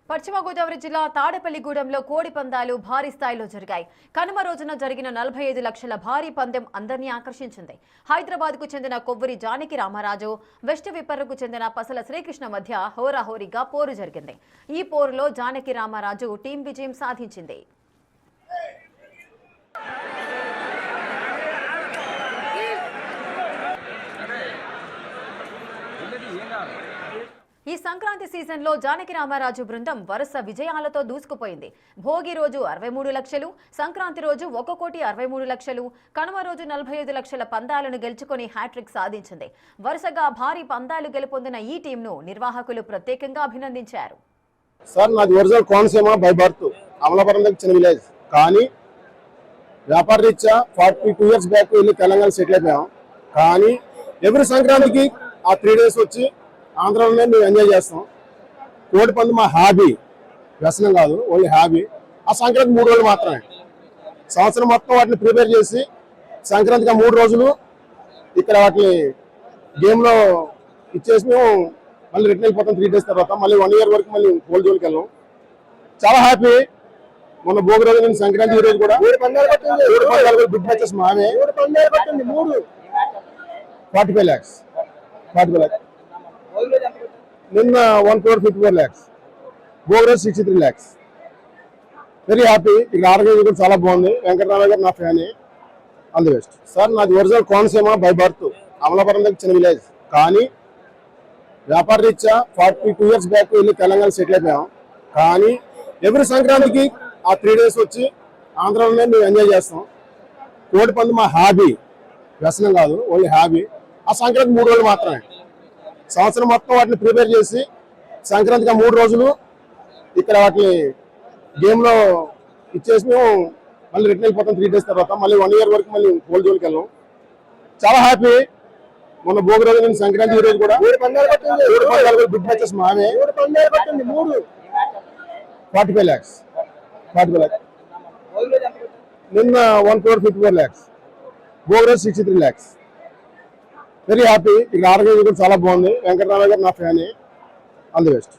పశ్చిమ గోదావరి జిల్లా తాడేపల్లిగూడెంలో కోడి పందాలు భారీ స్థాయిలో జరిగాయి. కనుమ రోజున జరిగిన 45 లక్షల భారీ పందెం అందరినీ ఆకర్షించింది. హైదరాబాద్కు చెందిన కొవ్వూరి జానకి రామరాజు, వెస్ట్ విప్పర్కు చెందిన పసల శ్రీకృష్ణ మధ్య హోరాహోరీగా పోరు జరిగింది. ఈ పోరులో జానకి రామరాజు టీం విజయం సాధించింది. ఈ సంక్రాంతి సీజన్లో జానకి రామరాజు బృందం వరుస విజయాలతో దూసుకుపోయింది. భోగి రోజు 63 లక్షలు, సంక్రాంతి రోజు 1,63 లక్షలు, కనుమ రోజు 45 లక్షల పందాలను గెలుచుకుని హ్యాట్రిక్ సాధించింది. వరుసగా భారీ పందాలు గెలుపొందిన ఈ టీంను నిర్వాహకులు ప్రత్యేకంగా అభినందించారు. సార్, నాది original Konaseema by birth, Amalapuram దగ్గర చిన్న విలేజ్. కానీ వ్యాపార రీత్యా 42 ఇయర్స్ బ్యాక్ వెళ్ళి తెలంగాణ సెటిల్ అయిపోయాం. కానీ ఎవ్రీ సంక్రాంతికి ఆ 3 డేస్ వచ్చి ఆంధ్రాలోనే మేము ఎంజాయ్ చేస్తాం. కోడి పందు మా హాబీ, వ్యసనం కాదు, ఓన్లీ హాబీ. ఆ సంక్రాంతి 3 రోజులు మాత్రమే. సంవత్సరం మొత్తం వాటిని ప్రిపేర్ చేసి సంక్రాంతికి 3 రోజులు ఇక్కడ వాటిని గేమ్లో ఇచ్చేసి మేము మళ్ళీ రిటర్న్ అయిపోతాం. 3 డేస్ తర్వాత మళ్ళీ 1 ఇయర్ వరకు మళ్ళీ కోల్డ్ జోన్కి వెళ్ళాం. చాలా హ్యాపీ. మొన్న భోగి రోజు నేను సంక్రాంతి రోజు కూడా 3 పందాలు బిగ్ మ్యాచెస్ మావే. 45 lakhs. నిన్న 1,54 lakhs. భోగి రోజు 63 lakhs. Very happy. ఇక్కడ ఆరోగ్యం కూడా చాలా బాగుంది. వెంకటరామయ్య గారు నా fan. All the best. Sir, నాది original Konaseema by birth, Amalapuram దగ్గర చిన్న విలేజ్. కానీ వ్యాపార రీత్యా 42 ఇయర్స్ బ్యాక్ వెళ్ళి తెలంగాణ సెటిల్ అయిపోయాం. కానీ ఎవ్రీ సంక్రాంతికి ఆ 3 డేస్ వచ్చి ఆంధ్రాలోనే మేము ఎంజాయ్ చేస్తాం. కోడి పందు మా హాబీ, వ్యసనం కాదు, ఓన్లీ హాబీ. ఆ సంక్రాంతి 3 రోజులు మాత్రమే. సంవత్సరం మొత్తం వాటిని ప్రిపేర్ చేసి సంక్రాంతికి 3 రోజులు ఇక్కడ వాటిని గేమ్లో ఇచ్చేసి మేము మళ్ళీ రిటర్న్ అయిపోతాం. 3 డేస్ తర్వాత మళ్ళీ 1 ఇయర్ వరకు మళ్ళీ కోల్డ్ జోన్కి వెళ్ళాం. చాలా హ్యాపీ. మొన్న భోగి రోజు నేను సంక్రాంతి రోజు కూడా 3 పందాలు బిగ్ మ్యాచెస్ మావే. 45 lakhs. నిన్న 1,54 lakhs. భోగి రోజు 63 lakhs. Very happy. ఇక్కడ ఆరోగ్యం కూడా చాలా బాగుంది. వెంకటరామయ్య గారు నా ఫ్యాన్. All the best.